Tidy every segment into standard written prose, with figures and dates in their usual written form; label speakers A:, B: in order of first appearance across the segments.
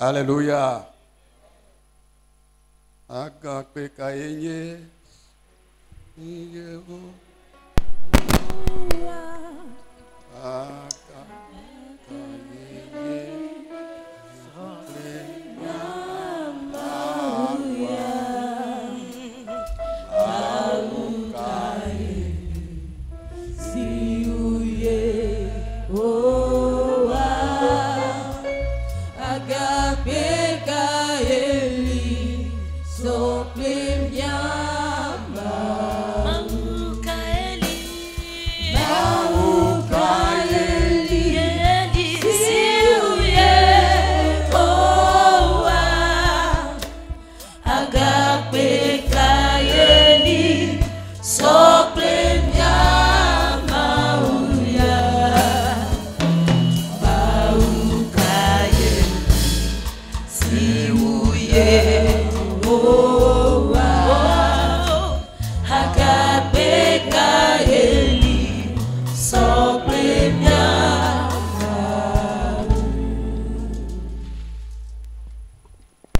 A: Alléluia. Agape kayenye.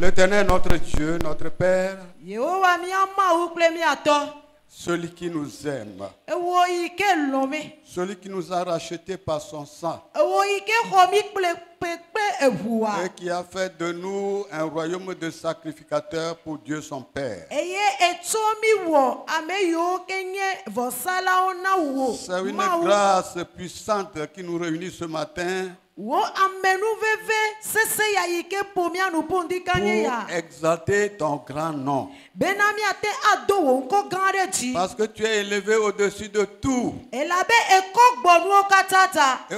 A: L'Éternel, notre Dieu, notre Père, celui qui nous aime, celui qui nous a rachetés par son sang, et qui a fait de nous un royaume de sacrificateurs pour Dieu son Père. C'est une grâce puissante qui nous réunit ce matin pour exalter ton grand nom. Parce que tu es élevé au-dessus de tout. Et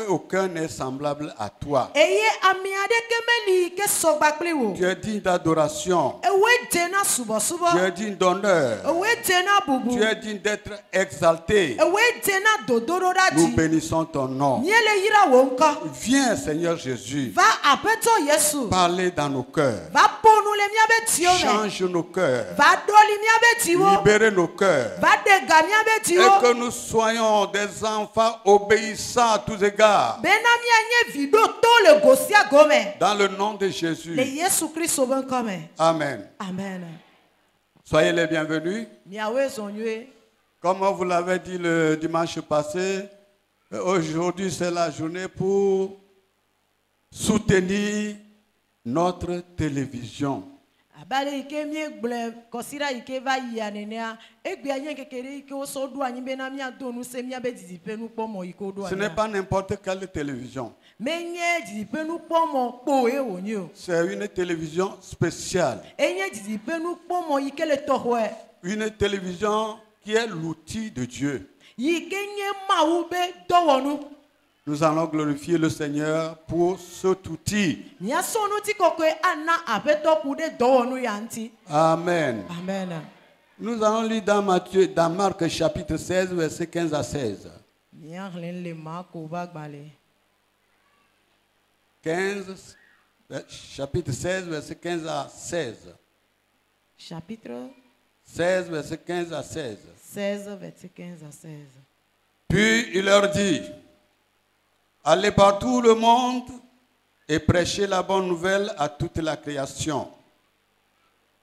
A: aucun n'est semblable à toi. Tu es digne d'adoration. Tu es digne d'honneur. Tu es digne d'être exalté. Nous bénissons ton nom. Viens, Seigneur Jésus, parler dans nos cœurs. Change nos cœurs. Libérer nos cœurs. Et que nous soyons des enfants obéissants à tous égards. Dans le nom de Jésus. Amen. Soyez les bienvenus. Comme vous l'avez dit le dimanche passé, aujourd'hui c'est la journée pour soutenir notre télévision. Ce n'est pas n'importe quelle télévision. C'est une télévision spéciale. Une télévision qui est l'outil de Dieu. Nous allons glorifier le Seigneur pour cet outil. Amen. Nous allons lire dans Marc chapitre 16, versets 15 à 16. 15, chapitre 16, verset 15 à 16.
B: Chapitre
A: 16, verset 15 à 16.
B: 16, verset 15 à 16.
A: Puis il leur dit: allez par tout le monde et prêchez la bonne nouvelle à toute la création.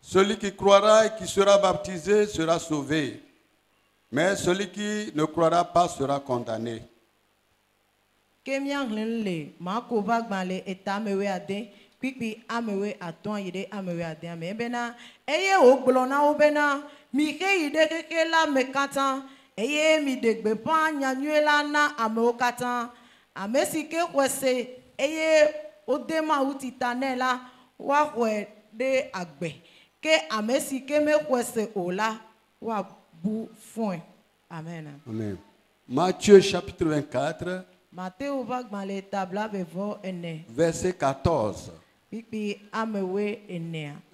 A: Celui qui croira et qui sera baptisé sera sauvé, mais celui qui ne croira pas sera condamné.
B: Amen.
A: Amen. Matthieu chapitre 24, verset 14.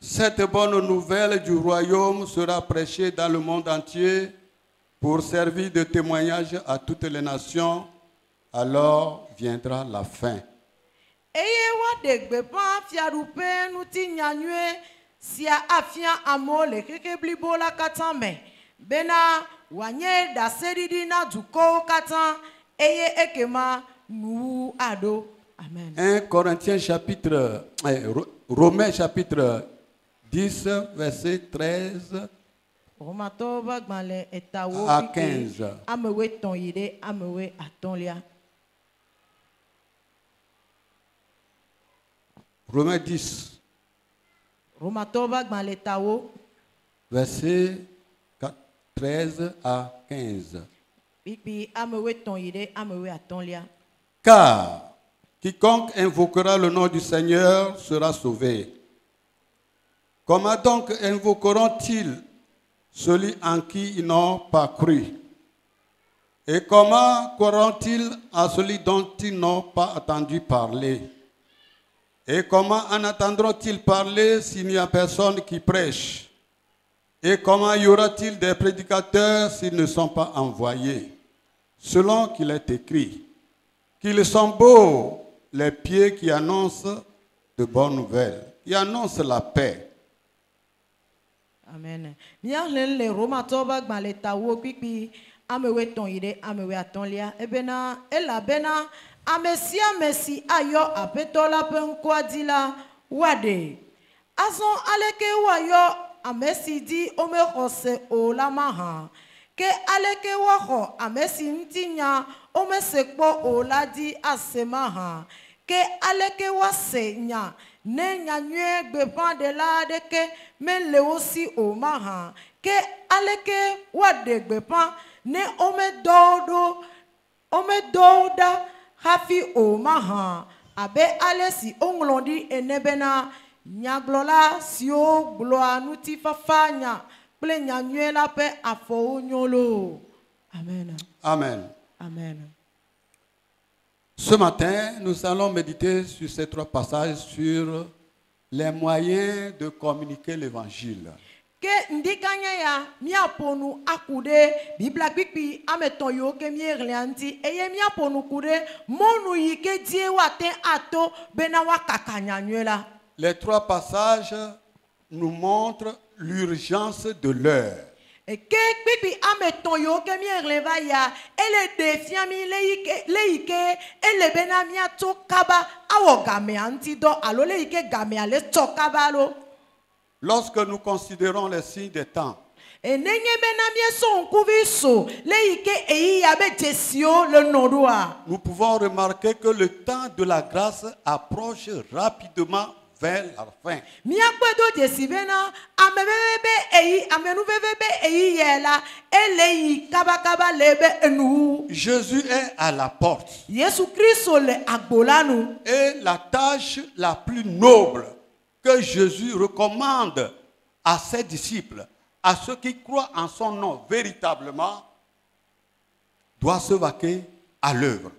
A: Cette bonne nouvelle du royaume sera prêchée dans le monde entier pour servir de témoignage à toutes les nations. Alors viendra la fin.
B: Amen.
A: 1 Corinthiens chapitre, Romains chapitre 10, verset 13 à 15. Romains 10, verset 13 à 15. Car quiconque invoquera le nom du Seigneur sera sauvé. Comment donc invoqueront-ils celui en qui ils n'ont pas cru? Et comment croiront-ils à celui dont ils n'ont pas entendu parler? Et comment en entendront-ils parler s'il n'y a personne qui prêche? Et comment y aura-t-il des prédicateurs s'ils ne sont pas envoyés? Selon qu'il est écrit, qu'ils sont beaux les pieds qui annoncent de bonnes nouvelles, qui annoncent la paix.
B: Amen. Le Romatoba Maletawo pipi amewe tonide amewe atonlia ebena elabena amesia mesi ayo apetola penkwadila wade azon aleke wayo amesi di omerose olamaha ke aleke waho amesi ntinya omesekpo oladi asemaha ke aleke wasenya ne nyanyue gbepan de la de ke men le aussi o maha ke aleke wade gbepan ne ome doda hafi o maha abe alesi onglondi enebena nyaglola sio gloa nuti fafanya ple nyanyue la pe afo nyolo. Amen.
A: Amen.
B: Amen.
A: Ce matin, nous allons méditer sur ces trois passages sur les moyens de communiquer l'évangile.
B: Ke ndikanya ya miaponu akude bibla pipi ametoyo ke mierlianti eye miaponu kude monu yike die wate ato bena wakakanya nyela.
A: Les trois passages nous montrent l'urgence de l'heure.
B: Et que pipi ametoyo ke mierleva ya ele defiami leike ele bena miato kaba awo game antido alo leike game ale tokabalo.
A: Lorsque nous considérons les signes des temps,
B: nous
A: pouvons remarquer que le temps de la grâce approche rapidement vers la fin. Jésus est à la porte. Et la tâche la plus noble que Jésus recommande à ses disciples, à ceux qui croient en son nom véritablement, doit se vaquer à l'œuvre.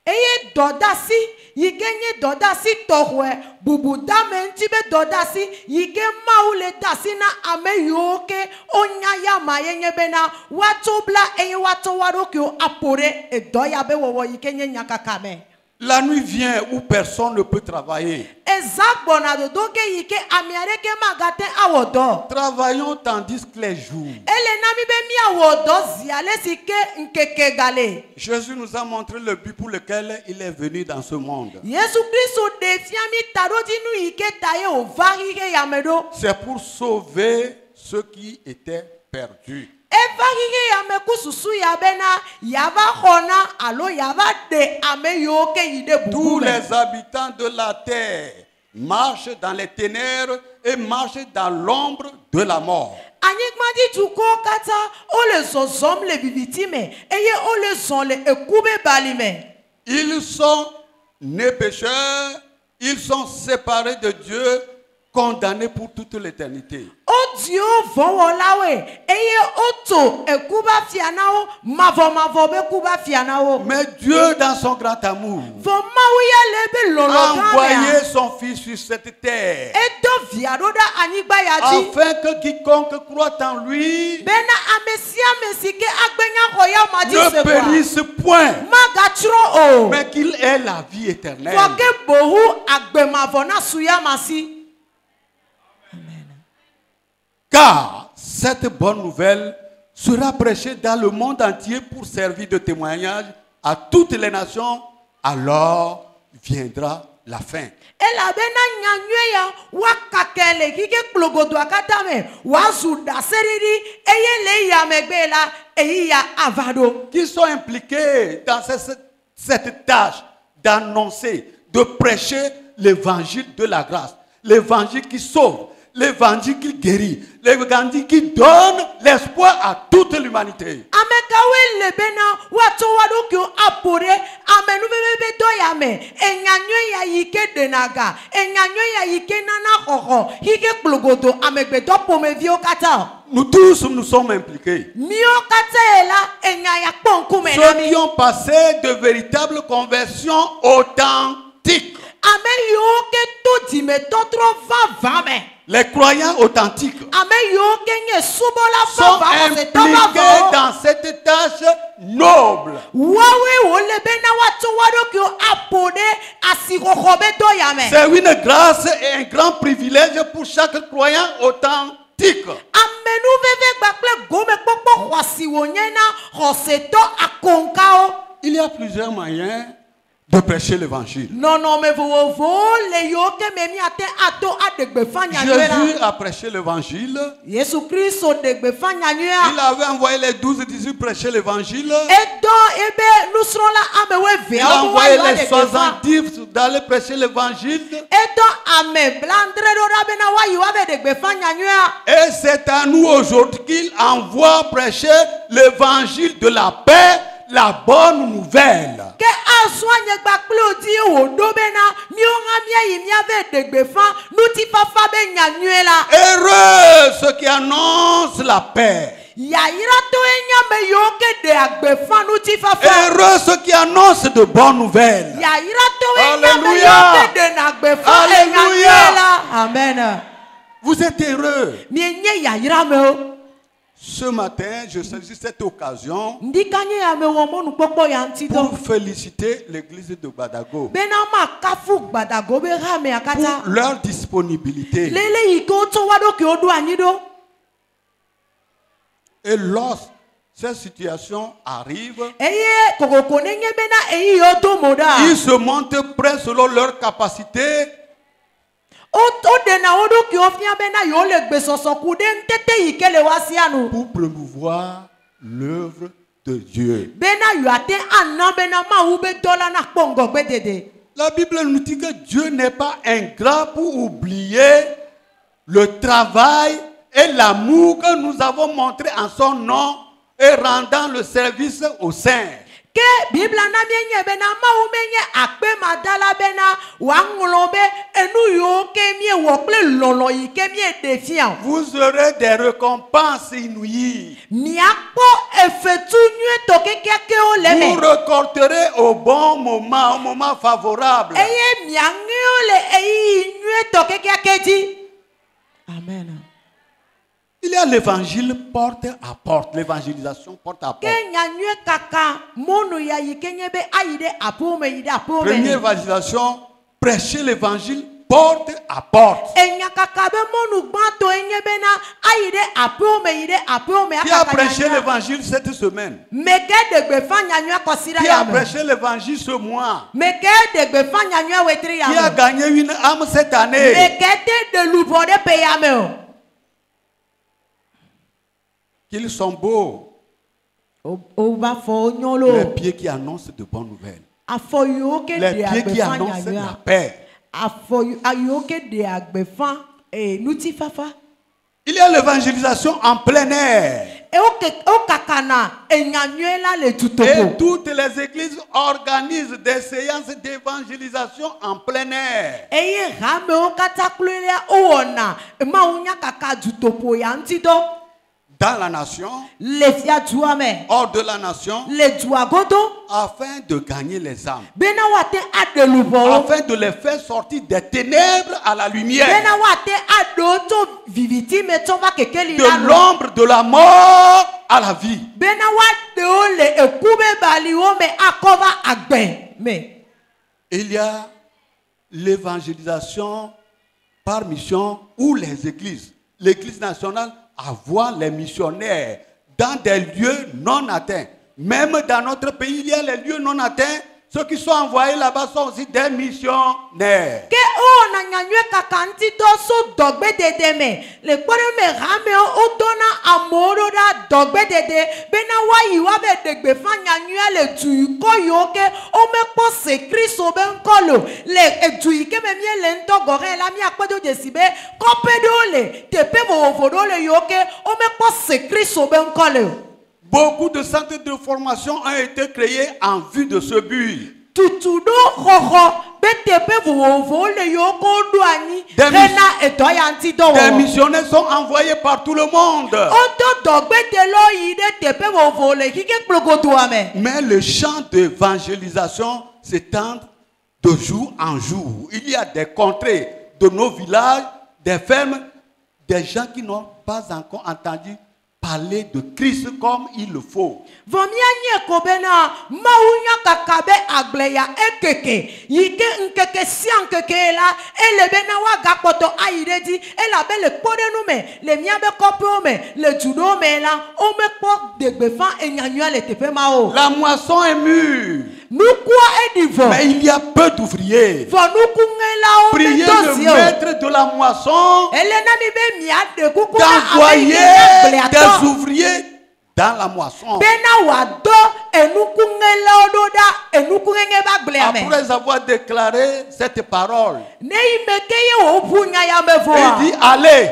B: Eye dodasi yigenye dodasi tohwe bubu dame ntibe dodasi yige maule dasi na ameyoke onyaya mayenye bena watobla eye wato warokyo apore edoya be wowo yigenye nyakakame.
A: La nuit vient où personne ne peut travailler. Travaillons tandis que les jours. Jésus nous a montré le but pour lequel il est venu dans ce monde. C'est pour sauver ceux qui étaient perdus. Tous les habitants de la terre marchent dans les ténèbres et marchent dans l'ombre de la mort. Ils sont nés pécheurs, ils sont séparés de Dieu, condamnés pour toute l'éternité. Mais Dieu, dans son grand amour, a envoyé son Fils sur cette terre afin que quiconque croit en lui ne périsse point, mais qu'il ait la vie éternelle. Car cette bonne nouvelle sera prêchée dans le monde entier pour servir de témoignage à toutes les nations. Alors viendra la fin. Qui sont impliqués dans cette tâche d'annoncer, de prêcher l'évangile de la grâce, l'évangile qui sauve, l'évangile qui guérit, l'évangile qui donne l'espoir à toute l'humanité. Nous tous, nous sommes impliqués. Ceux qui ont passé de véritables conversions authentiques. Les croyants authentiques sont impliqués dans cette tâche noble. C'est une grâce et un grand privilège pour chaque croyant authentique. Il y a plusieurs moyens de prêcher l'évangile. Jésus a prêché l'évangile. Il avait envoyé les 12 disciples prêcher l'évangile. Il a envoyé les 70 d'aller prêcher l'évangile. Et c'est à nous aujourd'hui qu'il envoie prêcher l'évangile de la paix, la bonne nouvelle. Heureux ceux qui annoncent la paix. Heureux ceux qui annoncent de bonnes nouvelles. Alléluia. Alléluia. Amen. Vous êtes heureux. Ce matin, je saisis cette occasion pour féliciter l'église de Badago pour leur disponibilité. Et lorsque cette situation arrive, ils se montrent prêts selon leur capacité pour promouvoir l'œuvre de Dieu. La Bible nous dit que Dieu n'est pas ingrat pour oublier le travail et l'amour que nous avons montré en son nom et rendant le service aux saints. Vous aurez des récompenses inouïes. Vous récolterez au bon moment, au moment favorable. Amen. Il y a l'évangile porte à porte, l'évangélisation porte à porte. Première évangélisation, prêcher l'évangile porte à porte. Qui a prêché l'évangile cette semaine? Qui a prêché l'évangile ce mois? Qui a gagné une âme cette année? Qu'ils sont beaux. Les pieds qui annoncent de bonnes nouvelles. Les pieds qui annoncent la paix. Il y a l'évangélisation en plein air. Et toutes les églises organisent des séances d'évangélisation en plein air. Dans la nation, hors de la nation, afin de gagner les âmes, afin de les faire sortir des ténèbres à la lumière, de l'ombre de la mort à la vie. Il y a l'évangélisation par mission où les églises, l'église nationale, à voir les missionnaires dans des lieux non atteints. Même dans notre pays, il y a les lieux non atteints Ceux qui sont envoyés là-bas sont aussi des missionnaires.
B: Que o na nyanywe kakanti to so dogbe dede me. Le kwere me rame o dona amoro da dogbe dede. Bena wa yiwa be degbe fa nyanywe le tuyi ko yoke o me po se Kristo ben kolo. Le tuyi ke me mie le nto gore la mi akpedo desibe kopedo le tepe vovodo le yoke o me po se Kristo ben kolo.
A: Beaucoup de centres de formation ont été créés en vue de ce but. Des missionnaires sont envoyés par tout le monde. Mais le champ d'évangélisation s'étend de jour en jour. Il y a des contrées de nos villages, des fermes, des gens qui n'ont pas encore entendu parler de Christ comme il le faut. La moisson est mûre. Mais il y a peu d'ouvriers. Priez le maître de la moisson d'envoyer des ouvriers dans la moisson. Après avoir déclaré cette parole, il dit allez.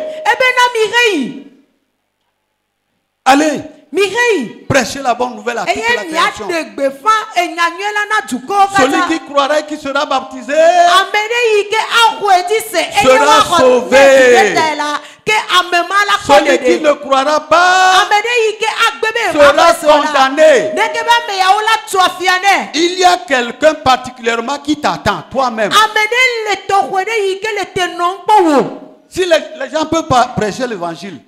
A: Allez. Prêchez la bonne nouvelle à toute la création. Celui qui croira et qui sera baptisé sera sauvé. Celui qui ne croira pas sera condamné. Il y a quelqu'un particulièrement qui t'attend, toi-même. Si les gens peuvent pas prêcher l'évangile,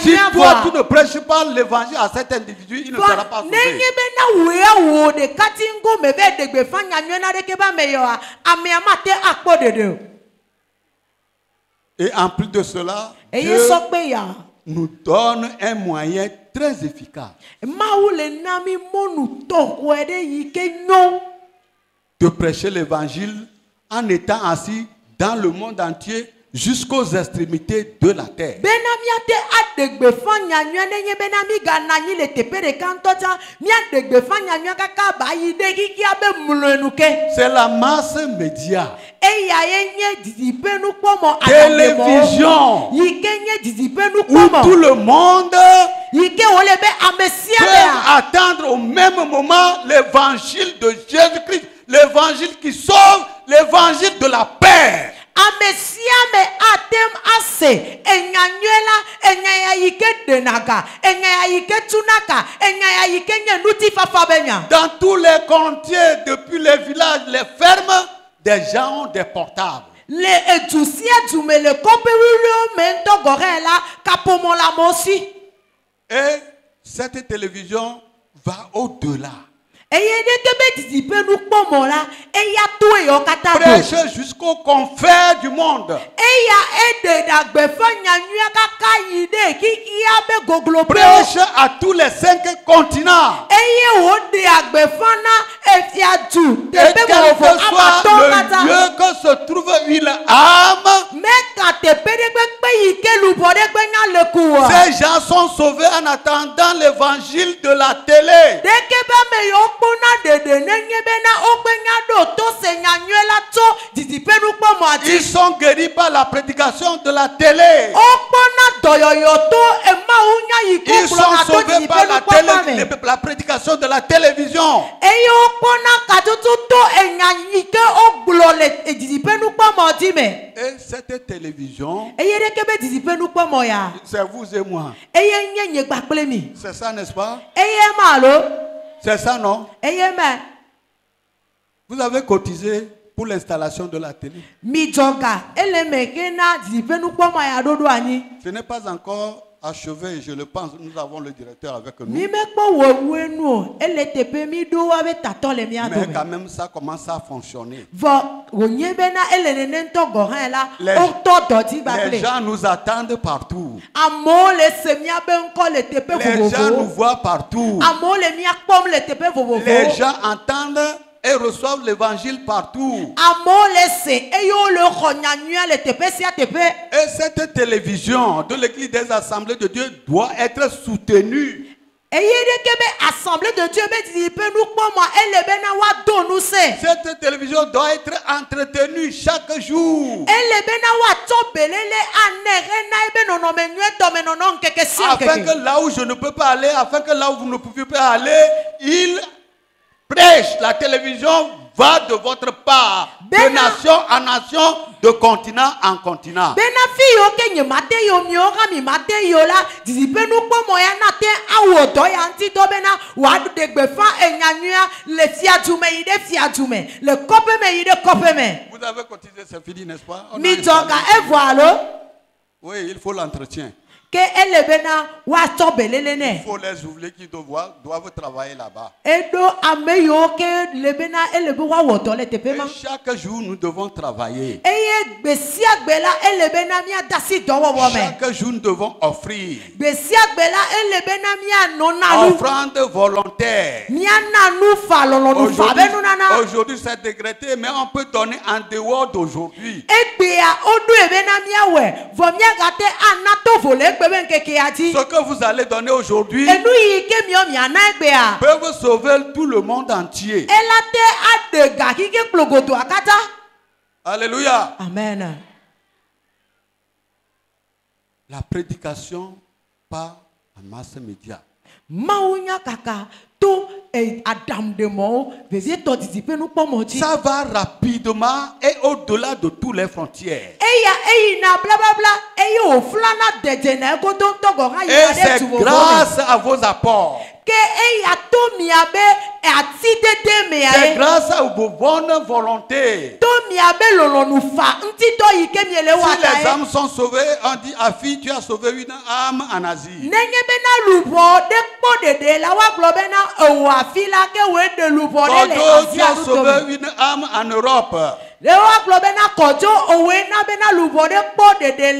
A: si toi tu ne prêches pas l'évangile à cet individu, il ne sera pas sauvé. Et en plus de cela, Dieu nous donne un moyen très efficace de prêcher l'évangile en étant assis dans le monde entier jusqu'aux extrémités de la terre. C'est la masse média. Télévision. Où tout le monde peut attendre au même moment l'évangile de Jésus-Christ. L'évangile qui sauve, l'évangile de la paix. Dans tous les quartiers, depuis les villages, les fermes, des gens ont des portables. Et cette télévision va au-delà. Prêcher jusqu'aux confins du monde. Prêcher à tous les 5 continents. Et quel que soit le lieu que se trouve une âme, ces gens sont sauvés en attendant l'évangile de la télé. Ils sont guéris par la prédication de la télé. Ils sont sauvés par la prédication de la télévision. Et cette télévision, c'est vous et moi. C'est ça, n'est-ce pas? C'est ça, non? Vous avez cotisé pour l'installation de la télé. Ce n'est pas encore achevé, je le pense, nous avons le directeur avec nous.
B: Mais quand
A: même, ça commence à fonctionner. Les gens nous attendent partout. Les gens nous voient partout. Les gens entendent et reçoivent l'évangile partout. Et cette télévision de l'église des assemblées de Dieu doit être soutenue. Cette télévision doit être entretenue chaque jour. Afin que là où je ne peux pas aller, afin que là où vous ne pouvez pas aller, il prêche. La télévision va de votre part, de nation en nation, de continent en continent. Vous avez cotisé, c'est fini, n'est-ce pas? Oui, il faut l'entretien. Il faut les ouvriers qui doivent travailler là-bas. Et chaque jour, nous devons travailler. Chaque jour, nous devons offrir. Offrande volontaire. Aujourd'hui, c'est décrété, mais on peut donner en dehors d'aujourd'hui. Ce que vous allez donner aujourd'hui peut sauver tout le monde entier. Alléluia.
B: Amen.
A: La prédication par la masse média. Ça va rapidement et au-delà de toutes les frontières. Et c'est grâce à vos apports. C'est grâce à vos bonnes volontés. Si les âmes sont sauvées, on dit à fille, tu as sauvé une âme en Asie. Tu as sauvé une âme en Europe.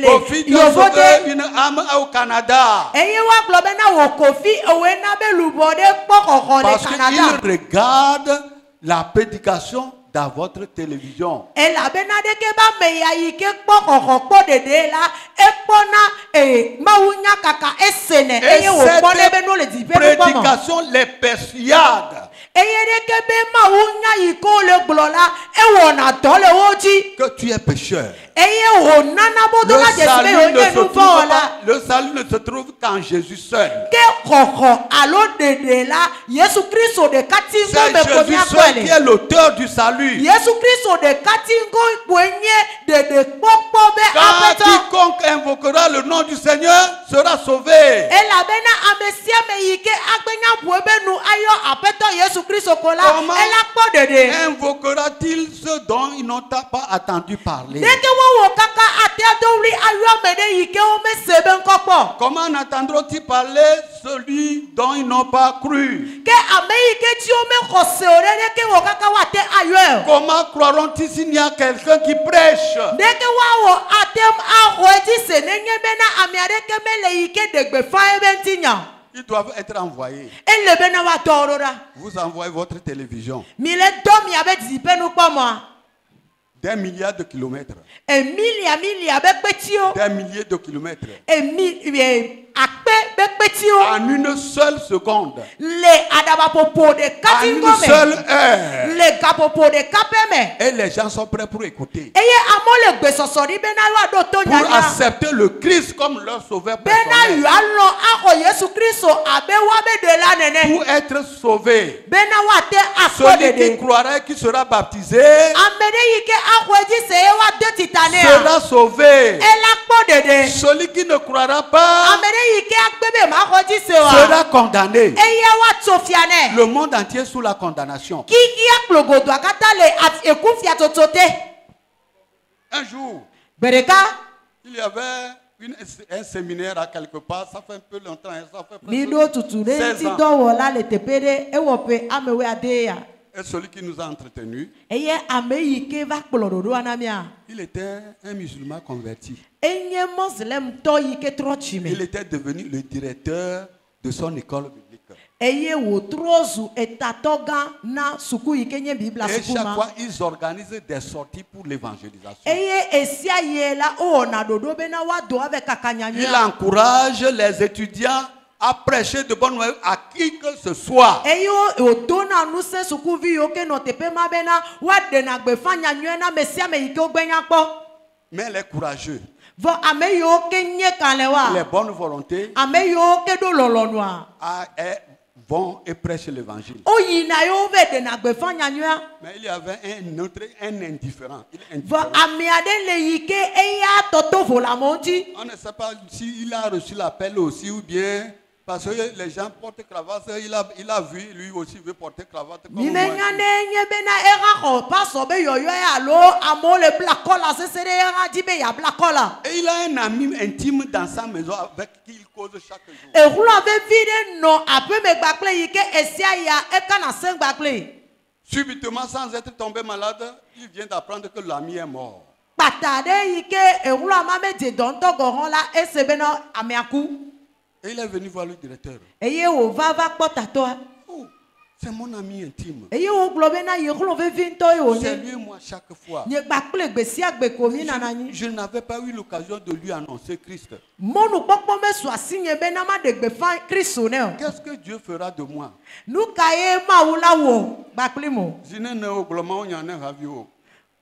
A: Kofi, tu as sauvé une âme au Canada. Parce qu'il regarde la prédication dans votre télévision. Et cette prédication les persuade que tu es pécheur. Le salut ne se trouve qu'en Jésus seul. C'est Jésus seul qui est l'auteur du salut. Car quiconque invoquera le nom du Seigneur sera sauvé. Comment invoquera-t-il ce dont ils n'ont pas attendu parler? Comment entendront-ils parler celui dont ils n'ont pas cru? Comment croiront-ils s'il y a quelqu'un qui prêche? Ils doivent être envoyés. Vous envoyez votre télévision. Des milliards de kilomètres. Des milliers de kilomètres. En une seule seconde. En une seule heure. Et les gens sont prêts pour écouter. Pour accepter le Christ comme leur sauveur personnel. Pour être sauvé. Celui qui croirait qu'il sera baptisé sera sauvé. Celui qui ne croira pas sera condamné. Le monde entier est sous la condamnation. Un jour, il y avait un séminaire à quelque part, ça fait un peu longtemps, ça fait presque 16 ans. Et celui qui nous a entretenus, il était un musulman converti. Il était devenu le directeur de son école biblique. Et chaque fois, ils organisent des sorties pour l'évangélisation. Il encourage les étudiants à prêcher de bonnes nouvelles à qui que ce soit. Mais elle est courageuse. Les bonnes volontés vont et prêchent l'évangile. Mais il y avait un autre, un indifférent. On ne sait pas s'il a reçu l'appel aussi ou bien parce que les gens portent cravate. Il a vu, lui aussi veut porter cravate. Comme moi. Et il a un ami intime dans sa maison avec qui il cause chaque jour. Subitement, sans être tombé malade, il vient d'apprendre que l'ami est mort. Et il est venu voir le directeur. Oh, c'est mon ami intime. C'est lui et moi chaque fois. Je n'avais pas eu l'occasion de lui annoncer Christ. Qu'est-ce que Dieu fera de moi?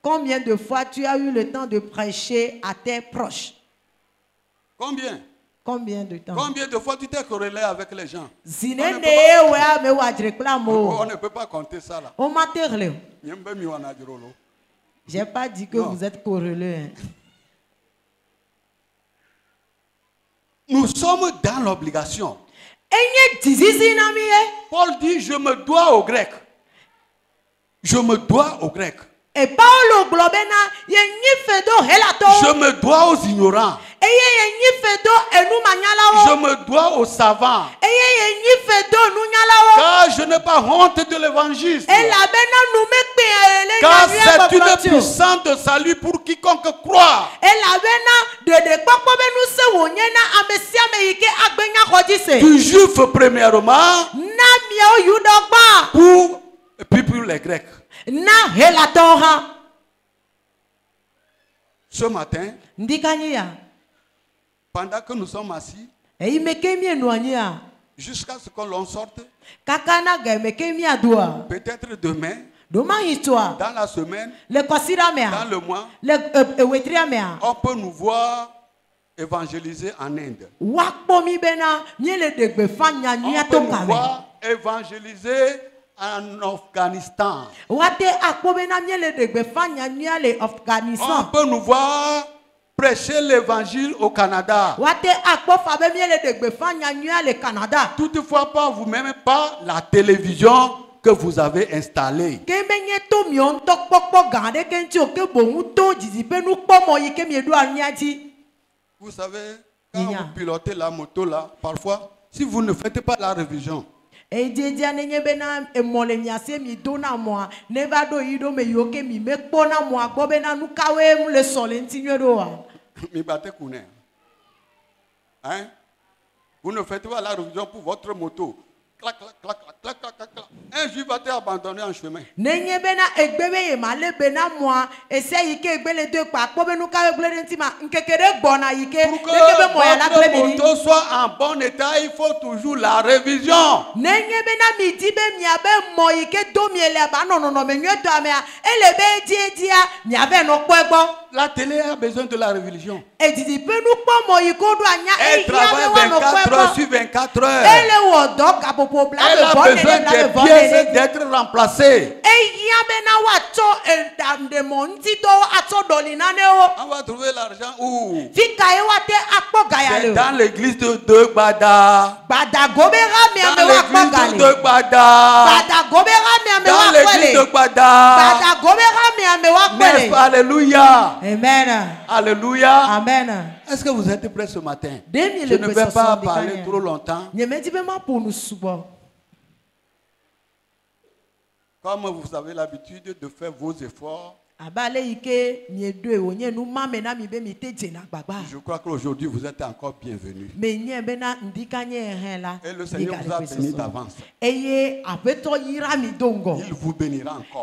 B: Combien de fois tu as eu le temps de prêcher à tes proches?
A: Combien?
B: Combien de temps?
A: Combien de fois tu t'es corrélé avec les gens? On ne peut pas compter ça là.
B: J'ai pas dit que vous êtes corrélés.
A: Nous sommes dans l'obligation. Paul dit, je me dois aux Grecs. Je me dois aux Grecs. Je me dois aux ignorants. Je me dois aux savants. Car je n'ai pas honte de l'évangile. Car c'est une puissance de salut pour quiconque croit. Du juif premièrement, et puis pour les Grecs. Ce matin, pendant que nous sommes assis, jusqu'à ce que l'on sorte, peut-être demain, dans la semaine, dans le mois, on peut nous voir évangéliser en Inde. On peut nous voir évangéliser en Afghanistan. On peut nous voir prêcher l'évangile au Canada. Toutefois, pas vous-même, pas la télévision que vous avez installée. Vous savez, quand vous pilotez la moto là, parfois, si vous ne faites pas la révision, hein? Vous ne faites pas la révision pour votre moto. Clac, clac, clac, clac, clac, clac, clac. Un juif va t'abandonner en chemin. Pour que votre moto soit en bon état, il faut toujours la révision. La télé a besoin de la révision. Elle travaille 24 heures sur 24 heures. Elle a besoin des pièces d'être remplacées. On va trouver l'argent où? C'est dans l'église de Gbada. Dans l'église de Gbada. Dans l'église de Gbada. Alléluia.
B: Amen.
A: Alléluia.
B: Amen.
A: Est-ce que vous êtes prêts ce matin? Je ne vais pas parler trop longtemps. Comme vous avez l'habitude de faire vos efforts, je crois qu'aujourd'hui vous êtes encore bienvenus. Et le Seigneur vous a béni d'avance. Il vous bénira encore.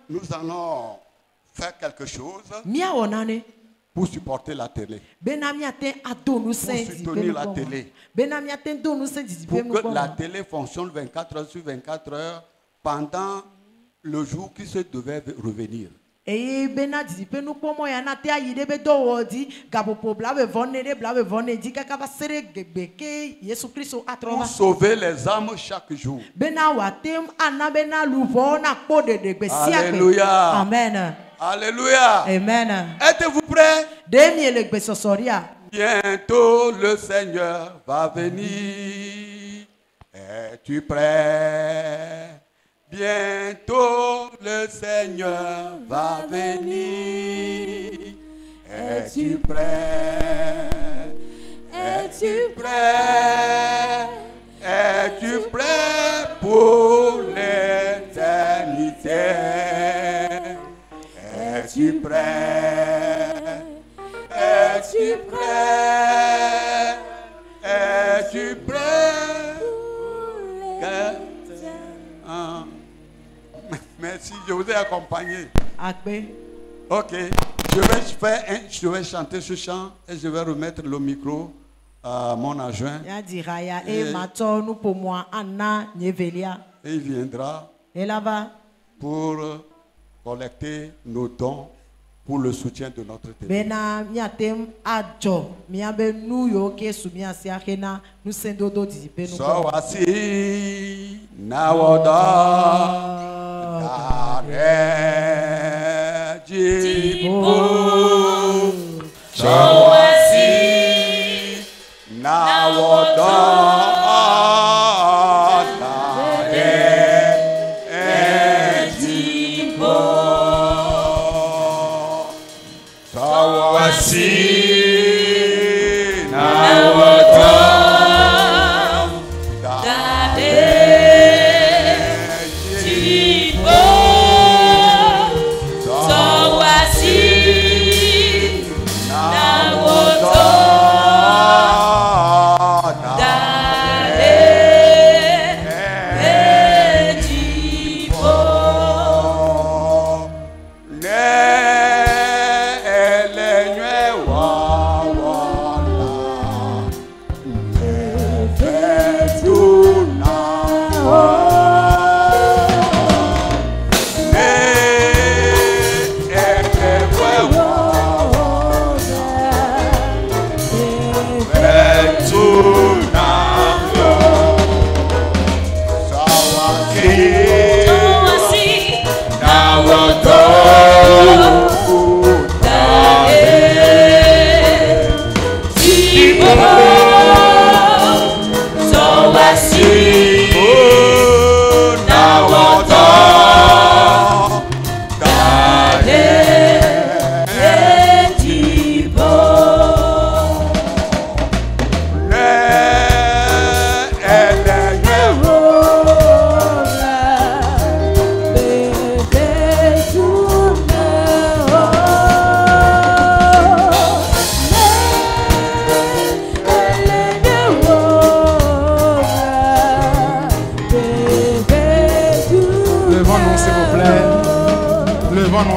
A: Nous allons faire quelque chose pour supporter la télé. Pour soutenir la télé. Pour que la télé fonctionne 24 heures sur 24 heures pendant le jour qui se devait revenir. Pour sauver les âmes chaque jour. Alléluia.
B: Amen.
A: Alléluia.
B: Amen.
A: Êtes-vous prêts? Bientôt le Seigneur va venir. Es-tu prêt? Bientôt le Seigneur va venir. Es-tu prêt? Es-tu prêt? Es-tu prêt pour l'éternité? Es-tu prêt? Es-tu prêt? Es-tu prêt? Merci, je vous ai accompagné. Ok, je vais chanter ce chant et je vais remettre le micro à mon adjoint. Et il viendra pour collecter nos dons pour le soutien de notre télé. So wasi na woda jibo. So wasi na woda jibo. So wasi na woda.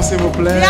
C: S'il vous plaît.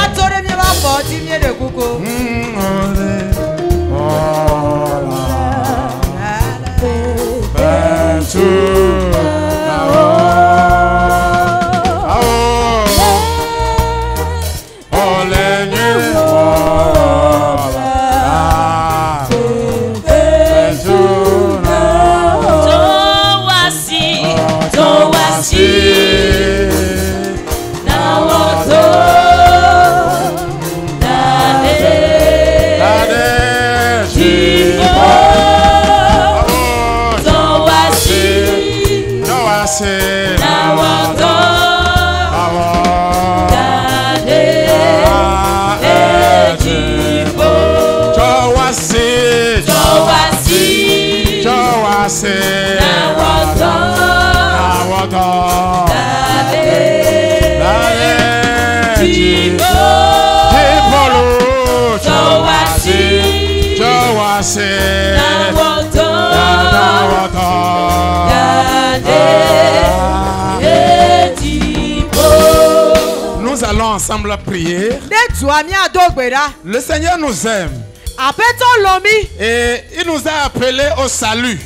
C: Nous allons ensemble prier. Le Seigneur nous aime. Et il nous a appelés au salut.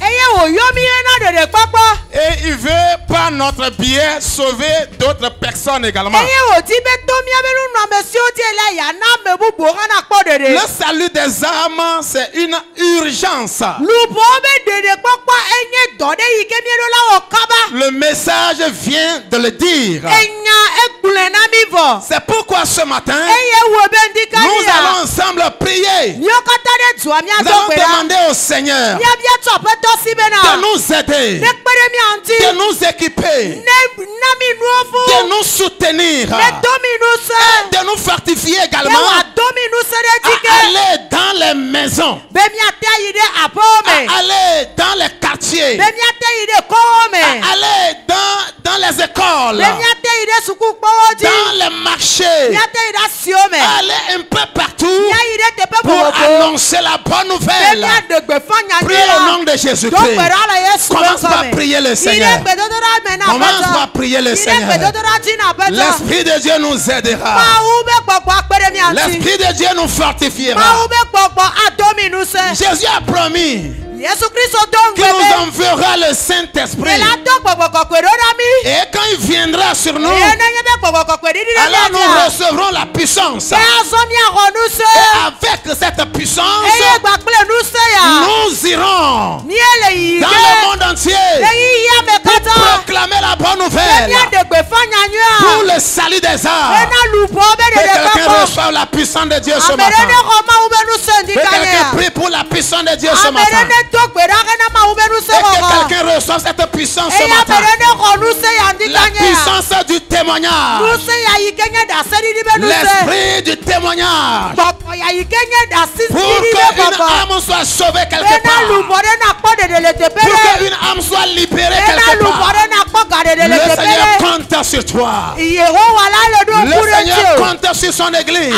C: Et il veut par notre biais sauver d'autres personnes également. Le salut des âmes, c'est une urgence. Le message vient de le dire. C'est pourquoi ce matin, nous allons ensemble prier. Nous allons demander au Seigneur de nous aider, de nous équiper, de nous soutenir, et de nous fortifier également à aller dans les maisons, à aller dans les quartiers, à aller dans les écoles, dans les marchés, aller un peu partout pour annoncer la bonne nouvelle. Priez au nom de Jésus-Christ. Commence par prier le Seigneur. Commence par prier le Seigneur. L'Esprit de Dieu nous aidera. L'Esprit de Dieu nous fortifiera. Jésus a promis qu'il nous enverra le Saint-Esprit. Et quand il viendra sur nous, alors nous recevrons la puissance. Et avec cette puissance, nous irons dans le monde entier pour proclamer la bonne nouvelle, pour le salut des âmes. Que quelqu'un reçoive la puissance de Dieu ce matin. Que quelqu'un prie pour la puissance de Dieu ce matin. Et que quelqu'un reçoive cette puissance ce matin. La puissance du témoignage. L'esprit du témoignage. Pour qu'une âme soit sauvée quelque part. Pour qu'une âme soit libérée quelque part. Le Seigneur compte sur toi. Le Seigneur compte sur son église.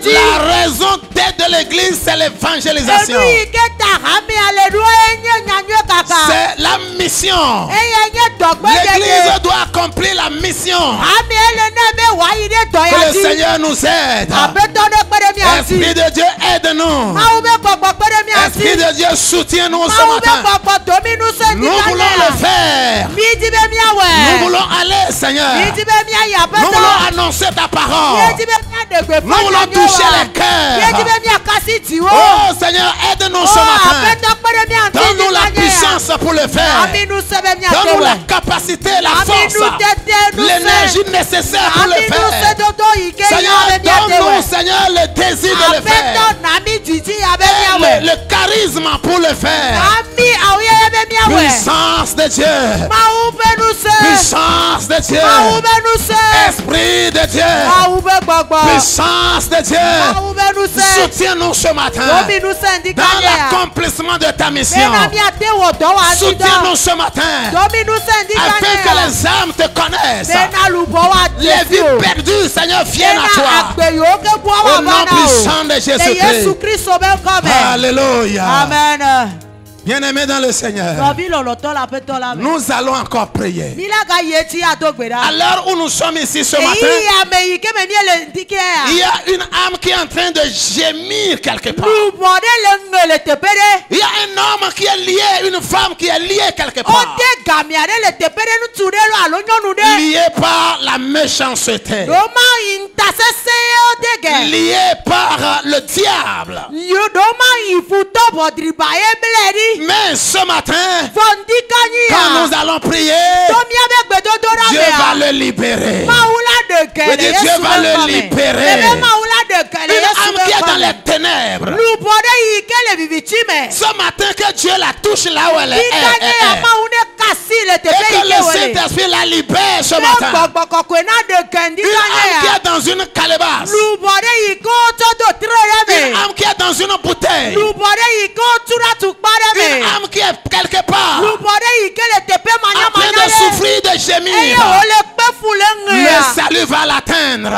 C: La raison d'être de l'église, c'est l'évangélisation. C'est la mission. L'église doit accomplir la mission. Que le Seigneur nous aide. Esprit de Dieu, aide-nous. Esprit de Dieu, soutiens-nous ce matin. Nous voulons le faire. Nous voulons aller, Seigneur. Nous voulons annoncer ta parole. Nous voulons toucher les cœurs. Oh Seigneur, aide-nous ce matin. Donne-nous la puissance pour le faire. Donne-nous la capacité, la force, l'énergie nécessaire pour le faire. Seigneur, donne-nous, Seigneur, le désir de le faire. Et le charisme pour le faire. Puissance de Dieu. Puissance de Dieu. Esprit de Dieu. Puissance de Dieu. Soutiens-nous ce matin dans l'accomplissement de ta mission. Soutiens-nous ce matin afin que les âmes te connaissent. Les vies perdues, Seigneur, viennent à toi. Au nom puissant de Jésus-Christ. Alléluia.
B: Amen.
C: Bien-aimés dans le Seigneur, nous allons encore prier. À l'heure où nous sommes ici ce matin, il y a une âme qui est en train de gémir quelque part. Il y a un homme qui est lié, une femme qui est liée quelque part. Lié par la méchanceté. Lié par le diable. Mais ce matin, quand nous allons prier, Dieu va le libérer. Dieu va le libérer. Une âme qui est dans les ténèbres. Ce matin, que Dieu la touche là où elle est. Et que le Saint-Esprit la libère ce matin. Une âme qui est dans une calebasse. Une âme qui est dans une bouteille. Une âme qui est quelque part en train de souffrir, de gémir, le salut va l'atteindre.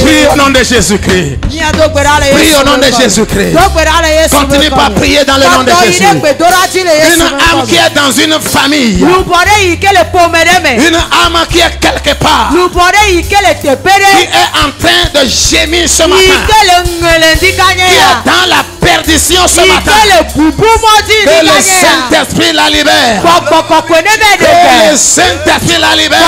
C: Prie au nom de Jésus-Christ. Prie au nom de Jésus-Christ. Continue par prier dans le nom de Jésus. Une âme qui est dans une famille. Une âme qui est quelque part. Qui est en train de gémir ce matin. Qui est dans la perdition ce matin. Que le Saint-Esprit la libère. Que le Saint-Esprit la libère.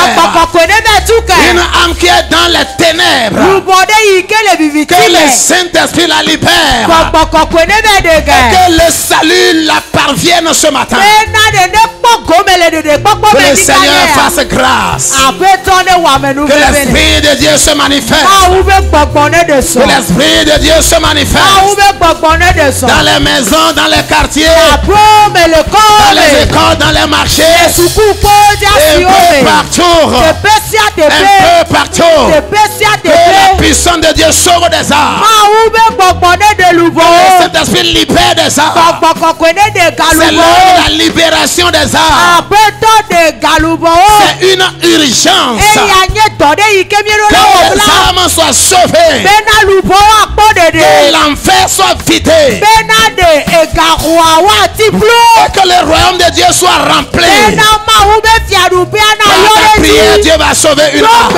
C: Une âme qui est dans les ténèbres. Que le Saint-Esprit la libère. Que le salut la parvienne ce matin. Que le Seigneur fasse grâce. Que l'Esprit de Dieu se manifeste. Que l'Esprit de Dieu se manifeste. Dans les maisons, dans les quartiers, dans les écoles, dans les marchés, un peu partout. Que la puissance de Dieu sauve des âmes. Que le Saint-Esprit libère des âmes. C'est l'heure de la libération des âmes. C'est une urgence que les âmes soient sauvées. Que l'enfer soit vidé. Et que le royaume de Dieu soit rempli. Par ta prière, Dieu va sauver une âme.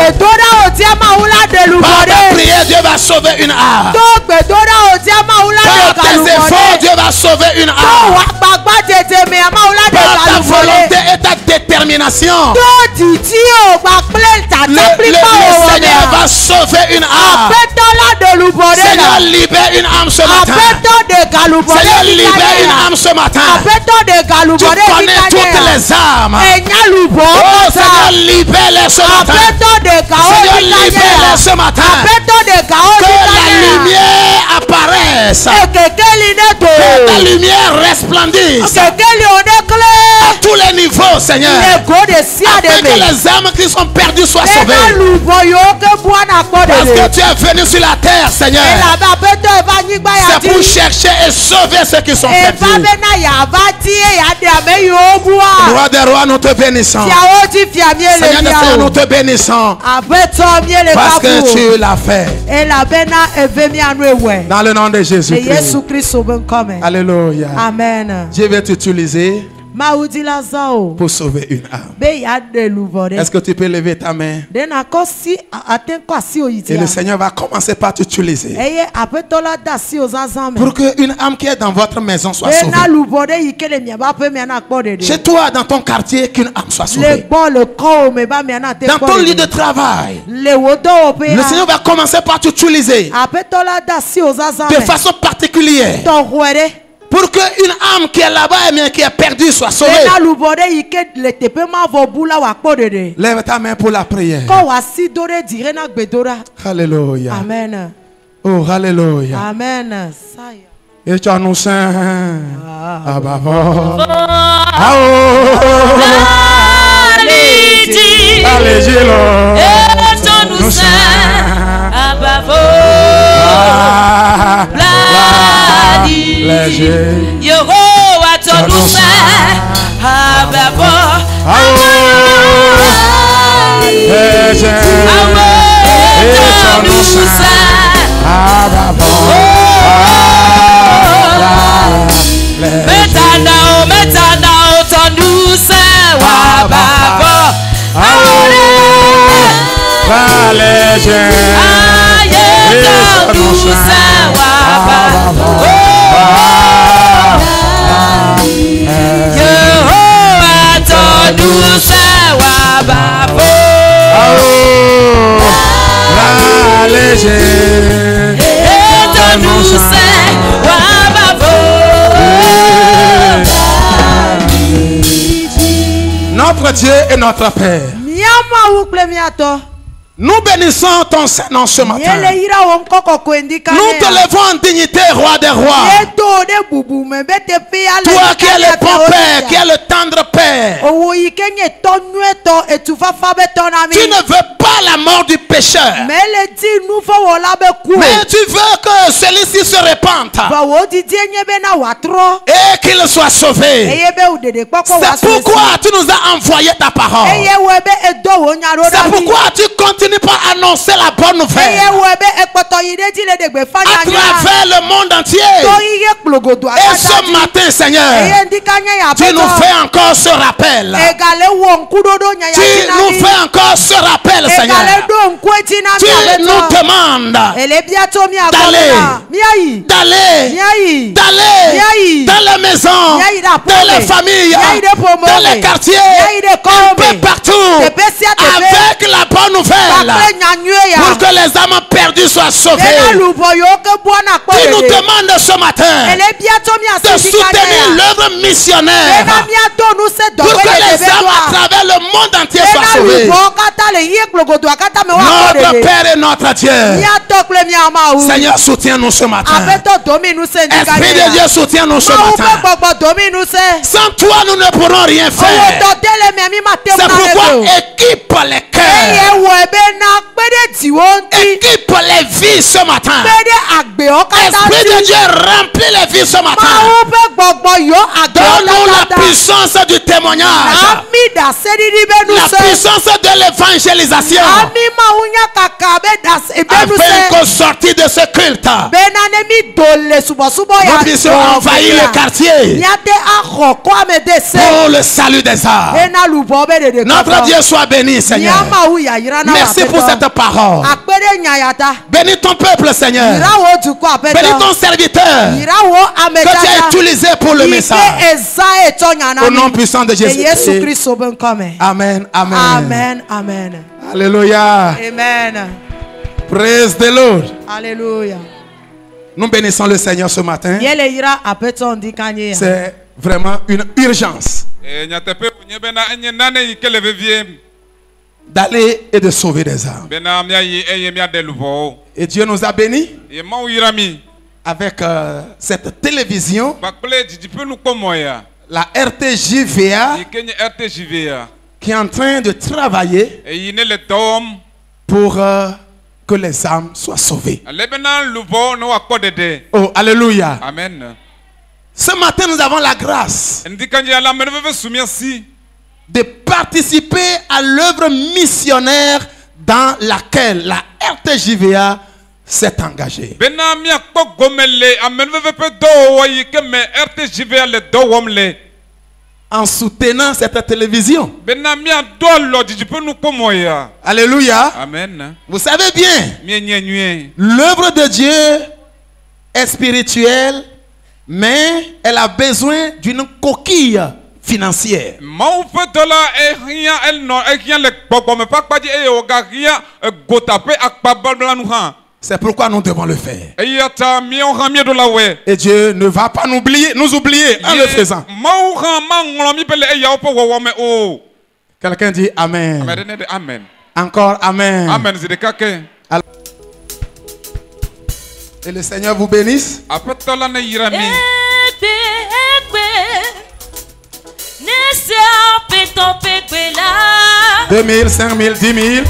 C: Par ta prière, Dieu va sauver une âme. Par tes efforts, Dieu va sauver une âme. Par ta volonté et ta détermination, le Seigneur va sauver une âme. Seigneur, libère une âme ce matin. Seigneur, libère une âme ce matin. Tu connais toutes les âmes. Oh Seigneur, libère-les ce matin. Seigneur, libère-les ce matin. Que la lumière apparaisse. Que ta lumière resplendisse. À tous les niveaux, Seigneur. Afin que les âmes qui sont perdues soient sauvées. Parce que tu es venu sur la terre, Seigneur. C'est pour chercher et sauver ceux qui sont perdus. Roi des rois, nous te bénissons. Seigneur des seigneurs, nous te bénissons. Parce que tu l'as fait. Dans le nom de Jésus-Christ. Alléluia.
B: Amen.
C: Dieu veut t'utiliser pour sauver une âme. Est-ce que tu peux lever ta main? Et le Seigneur va commencer par t'utiliser pour qu'une âme qui est dans votre maison soit sauvée. Chez toi, dans ton quartier, qu'une âme soit sauvée. Dans ton lieu de travail, le Seigneur va commencer par t'utiliser de façon particulière. Pour qu'une âme qui est là-bas et qui est perdue soit sauvée. Lève ta main pour la prière. Alléluia.
B: Amen.
C: Oh, alléluia.
B: Amen.
C: Et tu nous saint. Ah bah allez, Lord.
D: Et tu nous saint. Ah bah Yehovah tu nous saint. Ah bah
C: Notre Dieu et notre Père, nous bénissons ton Seigneur ce matin. Nous te levons en dignité, roi des rois. Toi qui es le bon Père, qui es le tendre Père. Tu ne veux pas la mort du pécheur. Mais tu veux que celui-ci se répande. Et qu'il soit sauvé. C'est pourquoi tu nous as envoyé ta parole. C'est pourquoi tu continues par annoncer la bonne nouvelle à travers le monde entier. Et ce matin, Seigneur, tu nous fais encore ce rappel. Tu nous fais encore ce rappel, Seigneur. Tu nous demandes d'aller dans les maisons, dans les familles, dans les quartiers, un peu partout, avec la bonne nouvelle, pour que les âmes perdues soient sauvées. Tu nous demandes ce matin de soutenir l'œuvre missionnaire pour que les âmes à travers le monde entier soient sauvées. Notre Père et notre Dieu, Seigneur, soutiens-nous ce matin. Esprit de Dieu, soutiens-nous ce matin. Sans toi, nous ne pourrons rien faire. C'est pourquoi équipe les cœurs, équipe les vies ce matin. Esprit de Dieu, remplis les vies ce matin. Donne-nous la puissance du témoignage, la puissance de l'évangélisation, afin qu'au sortir de ce culte, nous puissions envahir le quartier pour le salut des âmes. Notre Dieu soit béni, Seigneur. Merci pour cette parole. Bénis ton peuple, Seigneur. Bénis ton serviteur que tu as utilisé pour le message. Au nom puissant de Jésus. Amen. Amen.
B: Amen. Amen.
C: Alléluia.
B: Amen.
C: Praise the Lord.
B: Alléluia.
C: Nous bénissons le Seigneur ce matin. C'est vraiment une urgence d'aller et de sauver des âmes. Et Dieu nous a bénis avec cette télévision, la RTJVA, qui est en train de travailler pour que les âmes soient sauvées. Oh, alléluia.
D: Amen.
C: Ce matin, nous avons la grâce de participer à l'œuvre missionnaire dans laquelle la RTJVA s'est engagée. En soutenant cette télévision. Alléluia.
D: Amen.
C: Vous savez bien, l'œuvre de Dieu est spirituelle, mais elle a besoin d'une coquille financière. C'est pourquoi nous devons le faire. Et Dieu ne va pas nous oublier en le faisant. Quelqu'un dit Amen.
D: Amen.
C: Encore Amen.
D: Amen.
C: Et le Seigneur vous bénisse. 2000, 5000, 10 000.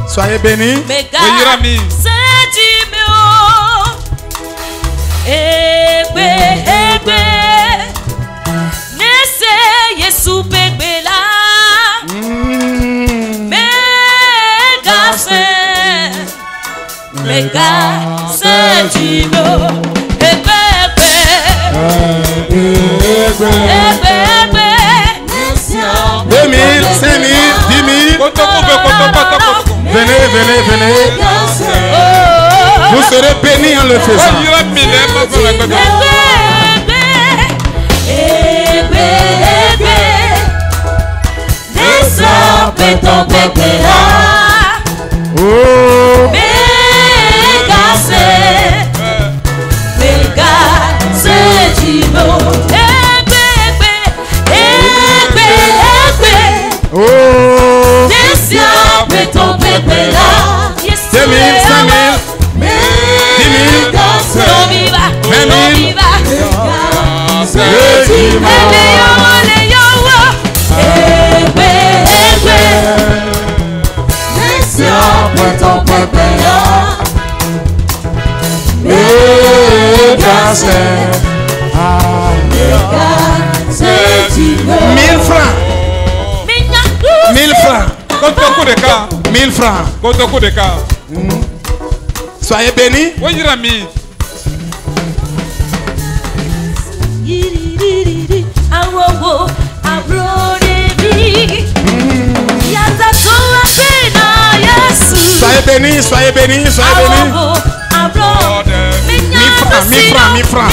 C: Soyez bénis. Venez, venez, venez. Vous serez bénis en le faisant. Soyez bénis. Soyez bénis, soyez bénis, soyez bénis. 1000 francs, 1000 francs.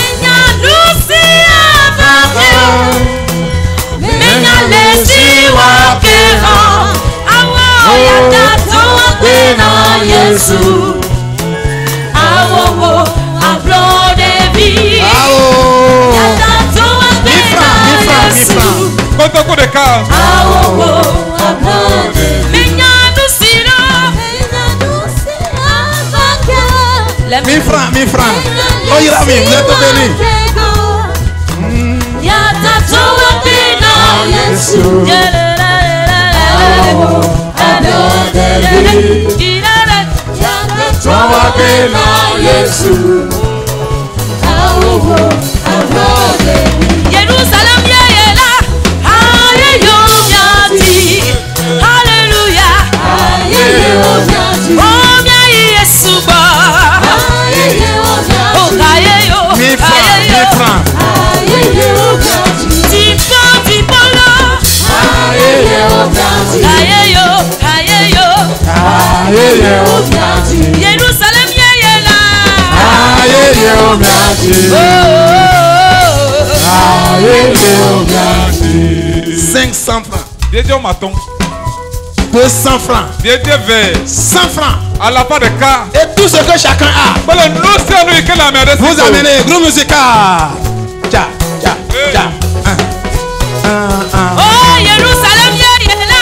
C: Mille francs. Oh, il a mis, vous êtes bénis.
D: Jérusalem yeyela.
C: 500 francs. 200 francs. 100 francs.
A: À la part de cas.
C: Et tout ce que chacun a. Vous amenez groupe musical. Tcha, tcha, tcha.
D: Oh, Jérusalem yeyela.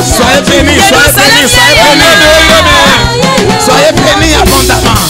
C: Soyez bénis, soyez bénis, soyez bénis. Soyez bénis abondamment.